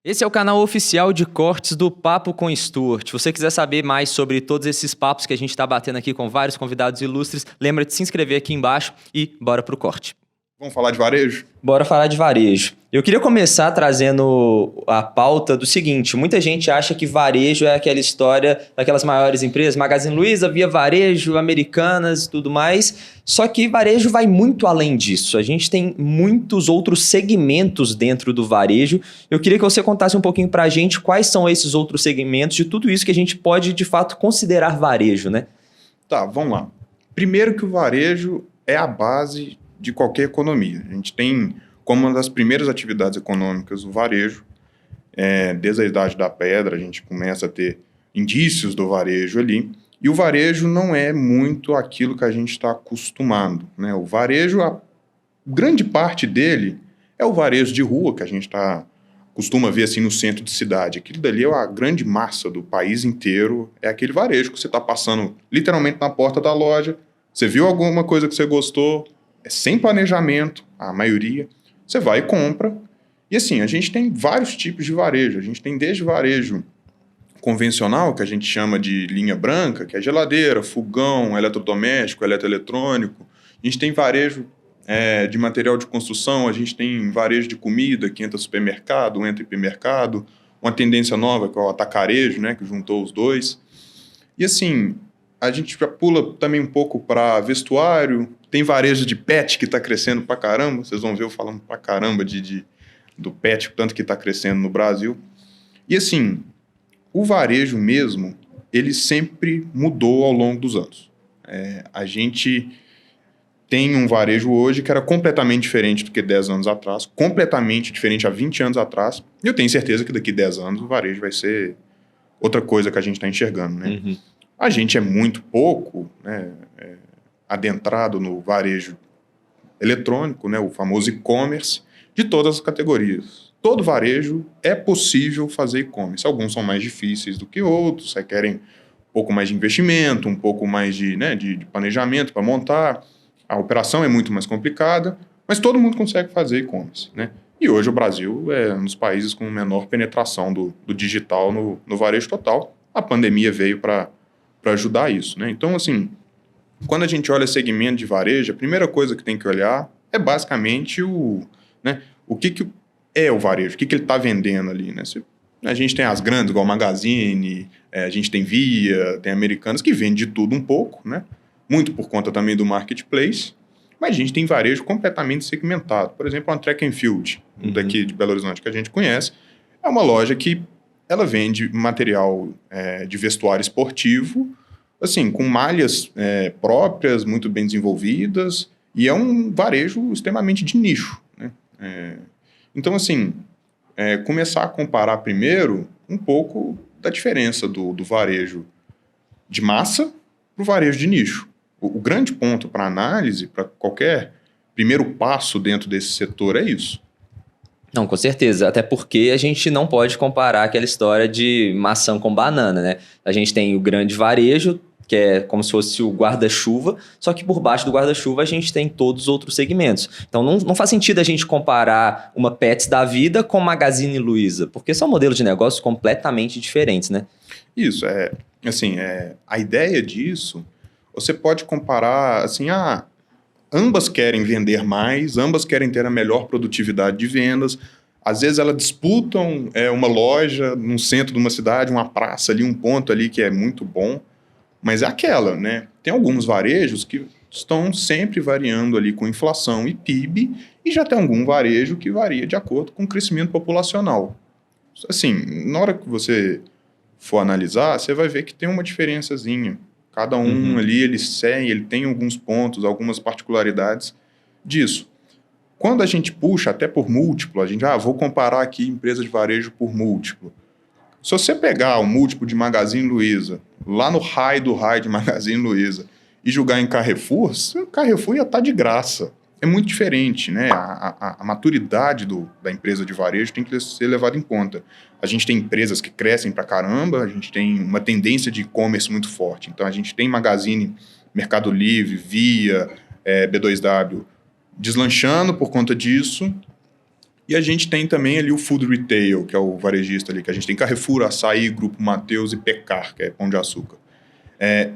Esse é o canal oficial de cortes do Papo com Stuart. Se você quiser saber mais sobre todos esses papos que a gente está batendo aqui com vários convidados ilustres, lembra de se inscrever aqui embaixo e bora pro corte. Vamos falar de varejo? Bora falar de varejo. Eu queria começar trazendo a pauta do seguinte: muita gente acha que varejo é aquela história daquelas maiores empresas, Magazine Luiza, Via Varejo, Americanas e tudo mais. Só que varejo vai muito além disso. A gente tem muitos outros segmentos dentro do varejo. Eu queria que você contasse um pouquinho pra gente quais são esses outros segmentos de tudo isso que a gente pode, de fato, considerar varejo, né? Tá, vamos lá. Primeiro que o varejo é a base de qualquer economia. A gente tem como uma das primeiras atividades econômicas o varejo. Desde a Idade da Pedra, a gente começa a ter indícios do varejo ali. E o varejo não é muito aquilo que a gente está acostumado, né? O varejo, a grande parte dele é o varejo de rua, que a gente costuma ver assim no centro de cidade. Aquilo dali é a grande massa do país inteiro, é aquele varejo que você está passando literalmente na porta da loja, você viu alguma coisa que você gostou, é sem planejamento, a maioria, você vai e compra. E assim, a gente tem vários tipos de varejo. A gente tem desde varejo convencional, que a gente chama de linha branca, que é geladeira, fogão, eletrodoméstico, eletroeletrônico. A gente tem varejo de material de construção, a gente tem varejo de comida, que entra supermercado, entra hipermercado. Uma tendência nova, que é o atacarejo, né, que juntou os dois. E assim, a gente já pula também um pouco para vestuário. Tem varejo de pet que está crescendo pra caramba. Vocês vão ver eu falando pra caramba do pet, tanto que está crescendo no Brasil. E assim, o varejo mesmo, ele sempre mudou ao longo dos anos. A gente tem um varejo hoje que era completamente diferente do que 10 anos atrás, completamente diferente há 20 anos atrás. E eu tenho certeza que daqui a 10 anos o varejo vai ser outra coisa que a gente está enxergando, né? Uhum. A gente é muito pouco, né, adentrado no varejo eletrônico, né, o famoso e-commerce, de todas as categorias. Todo varejo é possível fazer e-commerce. Alguns são mais difíceis do que outros, requerem um pouco mais de investimento, um pouco mais de planejamento para montar. A operação é muito mais complicada, mas todo mundo consegue fazer e-commerce, né? E hoje o Brasil é um dos países com menor penetração do digital no varejo total. A pandemia veio para ajudar isso, né? Então, assim, quando a gente olha segmento de varejo, a primeira coisa que tem que olhar é basicamente o que é o varejo, o que ele está vendendo ali, né? A gente tem as grandes, igual Magazine, a gente tem Via, tem Americanas, que vende de tudo um pouco, né? Muito por conta também do marketplace, mas a gente tem varejo completamente segmentado. Por exemplo, a Track and Field, daqui de Belo Horizonte, que a gente conhece, é uma loja que ela vende material de vestuário esportivo, assim, com malhas próprias, muito bem desenvolvidas, e é um varejo extremamente de nicho, né? Então, assim, começar a comparar primeiro um pouco da diferença do varejo de massa para o varejo de nicho. O grande ponto para análise, para qualquer primeiro passo dentro desse setor é isso. Não, com certeza. Até porque a gente não pode comparar aquela história de maçã com banana, né? A gente tem o grande varejo, que é como se fosse o guarda-chuva, só que por baixo do guarda-chuva a gente tem todos os outros segmentos. Então não faz sentido a gente comparar uma Pets da vida com Magazine Luiza, porque são modelos de negócios completamente diferentes, né? Isso, a ideia disso, você pode comparar, assim, ambas querem vender mais, ambas querem ter a melhor produtividade de vendas. Às vezes elas disputam uma loja no centro de uma cidade, uma praça ali, um ponto ali que é muito bom, mas é aquela, né? Tem alguns varejos que estão sempre variando ali com inflação e PIB, e já tem algum varejo que varia de acordo com o crescimento populacional. Assim, na hora que você for analisar, você vai ver que tem uma diferençazinha. Cada um ali, ele tem alguns pontos, algumas particularidades disso. Quando a gente puxa até por múltiplo, a gente, vou comparar aqui empresa de varejo por múltiplo. Se você pegar o múltiplo de Magazine Luiza, lá no raio de Magazine Luiza, e julgar em Carrefour, o Carrefour ia estar de graça. É muito diferente, né? A maturidade da empresa de varejo tem que ser levada em conta. A gente tem empresas que crescem pra caramba, a gente tem uma tendência de e-commerce muito forte. Então, a gente tem Magazine, Mercado Livre, Via, B2W, deslanchando por conta disso. E a gente tem também ali o food retail, que é o varejista ali, que a gente tem Carrefour, Açaí, Grupo Mateus e Pecar, que é Pão de Açúcar.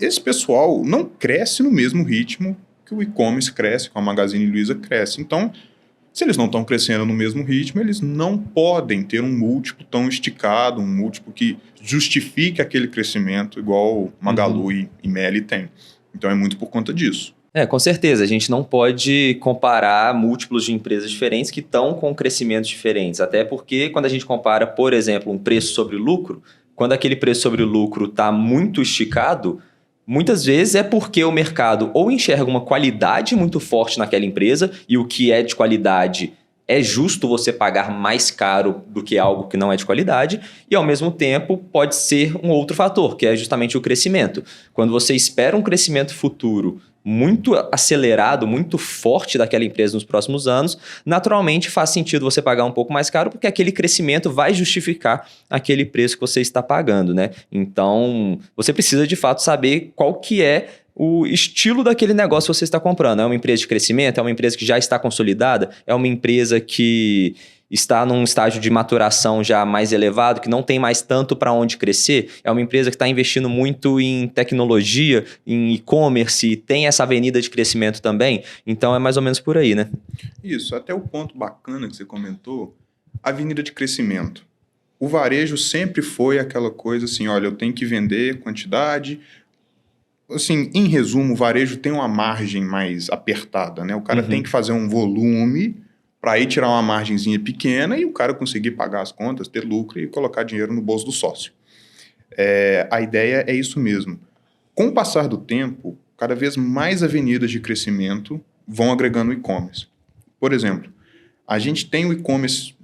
Esse pessoal não cresce no mesmo ritmo que o e-commerce cresce, que a Magazine Luiza cresce. Então, se eles não estão crescendo no mesmo ritmo, eles não podem ter um múltiplo tão esticado, um múltiplo que justifique aquele crescimento igual Magalu e Meli tem. Então, é muito por conta disso. Com certeza. A gente não pode comparar múltiplos de empresas diferentes que estão com crescimentos diferentes. Até porque quando a gente compara, por exemplo, um preço sobre lucro, quando aquele preço sobre lucro está muito esticado, muitas vezes é porque o mercado ou enxerga uma qualidade muito forte naquela empresa e o que é de qualidade é justo você pagar mais caro do que algo que não é de qualidade e, ao mesmo tempo, pode ser um outro fator, que é justamente o crescimento. Quando você espera um crescimento futuro muito acelerado, muito forte daquela empresa nos próximos anos, naturalmente faz sentido você pagar um pouco mais caro porque aquele crescimento vai justificar aquele preço que você está pagando, né? Então, você precisa de fato saber qual que é o estilo daquele negócio que você está comprando. É uma empresa de crescimento? É uma empresa que já está consolidada? É uma empresa que está num estágio de maturação já mais elevado, que não tem mais tanto para onde crescer? É uma empresa que está investindo muito em tecnologia, em e-commerce, tem essa avenida de crescimento também? Então é mais ou menos por aí, né? Isso, até o ponto bacana que você comentou, avenida de crescimento. O varejo sempre foi aquela coisa assim, olha, eu tenho que vender quantidade. Assim, em resumo, o varejo tem uma margem mais apertada, né? O cara tem que fazer um volume para aí tirar uma margenzinha pequena e o cara conseguir pagar as contas, ter lucro e colocar dinheiro no bolso do sócio. A ideia é isso mesmo. Com o passar do tempo, cada vez mais avenidas de crescimento vão agregando e-commerce. Por exemplo, a gente tem o e-commerce,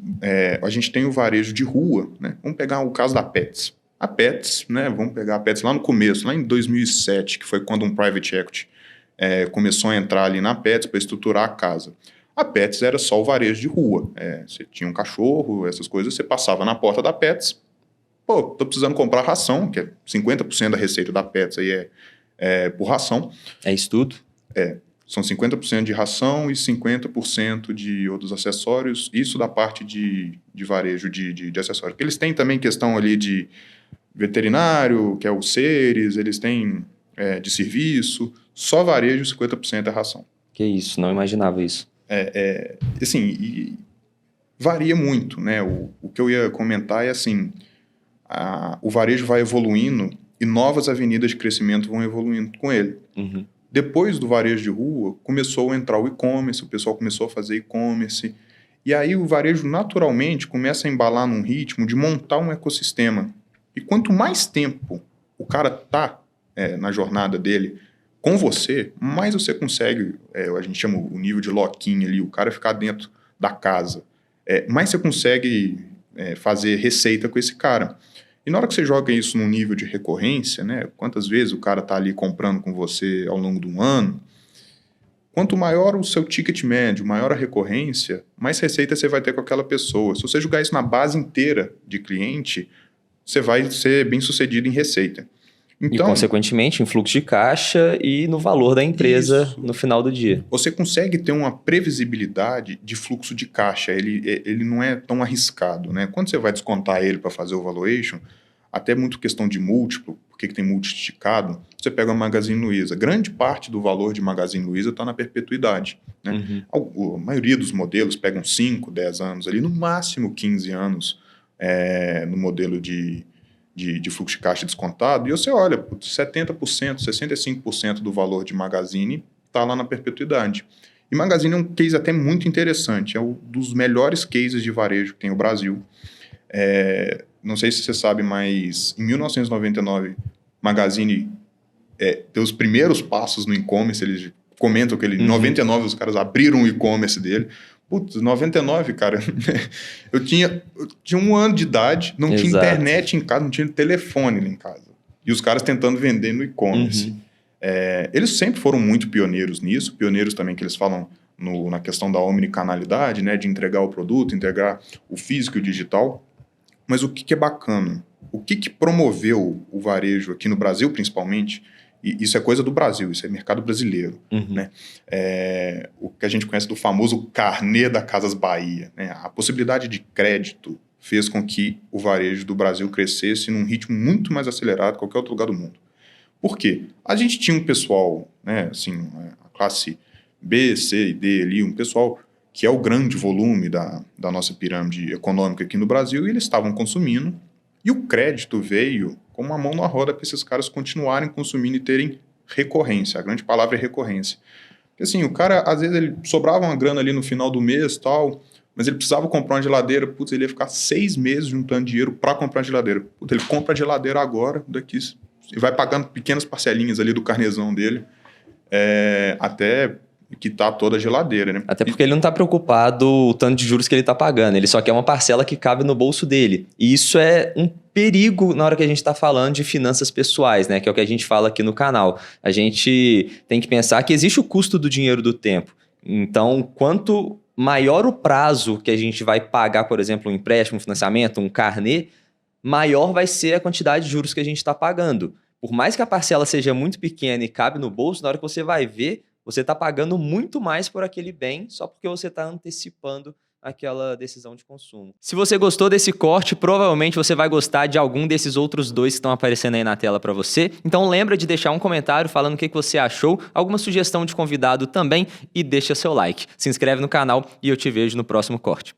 a gente tem o varejo de rua, né? Vamos pegar o caso da Pets. A Pets, né? Vamos pegar a Pets lá no começo, lá em 2007, que foi quando um private equity começou a entrar ali na Pets para estruturar a casa. A Pets era só o varejo de rua. Você tinha um cachorro, essas coisas, você passava na porta da Pets. Pô, tô precisando comprar ração, que é 50% da receita da Pets aí por ração. É isso tudo? São 50% de ração e 50% de outros acessórios. Isso da parte de varejo de acessórios. Porque eles têm também questão ali de veterinário, que é o Seres, eles têm de serviço. Só varejo, 50% é ração. Que isso, não imaginava isso. Assim, varia muito, né? O que eu ia comentar é assim, o varejo vai evoluindo e novas avenidas de crescimento vão evoluindo com ele. Depois do varejo de rua, começou a entrar o e-commerce, o pessoal começou a fazer e-commerce, e aí o varejo naturalmente começa a embalar num ritmo de montar um ecossistema. E quanto mais tempo o cara tá na jornada dele com você, mais você consegue, a gente chama o nível de lock-in ali, o cara ficar dentro da casa, mais você consegue fazer receita com esse cara. E na hora que você joga isso num nível de recorrência, né, quantas vezes o cara está ali comprando com você ao longo de um ano, quanto maior o seu ticket médio, maior a recorrência, mais receita você vai ter com aquela pessoa. Se você jogar isso na base inteira de cliente, você vai ser bem sucedido em receita. Então, e, consequentemente, em fluxo de caixa e no valor da empresa isso, no final do dia. Você consegue ter uma previsibilidade de fluxo de caixa, ele não é tão arriscado, né? Quando você vai descontar ele para fazer o valuation, até muito questão de múltiplo, por que tem múltiplo esticado, você pega a Magazine Luiza. Grande parte do valor de Magazine Luiza está na perpetuidade, né? A maioria dos modelos pegam 5, 10 anos ali, no máximo 15 anos no modelo de fluxo de caixa descontado, e você olha, 70%, 65% do valor de Magazine está lá na perpetuidade. E Magazine é um case até muito interessante, é um dos melhores cases de varejo que tem o Brasil. Não sei se você sabe, mas em 1999, Magazine deu os primeiros passos no e-commerce, eles comentam que em 99 os caras abriram o e-commerce dele. Putz, 99, cara, eu tinha 1 ano de idade, não tinha internet em casa, não tinha telefone lá em casa. E os caras tentando vender no e-commerce. Eles sempre foram muito pioneiros nisso, pioneiros também que eles falam na questão da omnicanalidade, né, de entregar o produto, entregar o físico e o digital. Mas o que é bacana? O que promoveu o varejo aqui no Brasil, principalmente, E isso é coisa do Brasil, isso é mercado brasileiro. Uhum. Né? O que a gente conhece do famoso carnê da Casas Bahia. Né? A possibilidade de crédito fez com que o varejo do Brasil crescesse num ritmo muito mais acelerado que qualquer outro lugar do mundo. Por quê? A gente tinha um pessoal, né, assim, a classe B, C e D ali, um pessoal que é o grande volume da nossa pirâmide econômica aqui no Brasil, e eles estavam consumindo, e o crédito veio como uma mão na roda para esses caras continuarem consumindo e terem recorrência. A grande palavra é recorrência. Porque assim, o cara, às vezes, ele sobrava uma grana ali no final do mês, tal, mas ele precisava comprar uma geladeira, putz, ele ia ficar 6 meses juntando dinheiro para comprar a geladeira. Putz, ele compra a geladeira agora, daqui, e vai pagando pequenas parcelinhas ali do carnezão dele, até quitar toda a geladeira, né? Até porque ele não está preocupado o tanto de juros que ele está pagando, ele só quer uma parcela que cabe no bolso dele. E isso é um perigo na hora que a gente está falando de finanças pessoais, né? Que é o que a gente fala aqui no canal. A gente tem que pensar que existe o custo do dinheiro do tempo. Então, quanto maior o prazo que a gente vai pagar, por exemplo, um empréstimo, um financiamento, um carnê, maior vai ser a quantidade de juros que a gente está pagando. Por mais que a parcela seja muito pequena e cabe no bolso, na hora que você vai ver, você está pagando muito mais por aquele bem só porque você está antecipando aquela decisão de consumo. Se você gostou desse corte, provavelmente você vai gostar de algum desses outros dois que estão aparecendo aí na tela para você. Então lembra de deixar um comentário falando o que você achou, alguma sugestão de convidado também e deixa seu like. Se inscreve no canal e eu te vejo no próximo corte.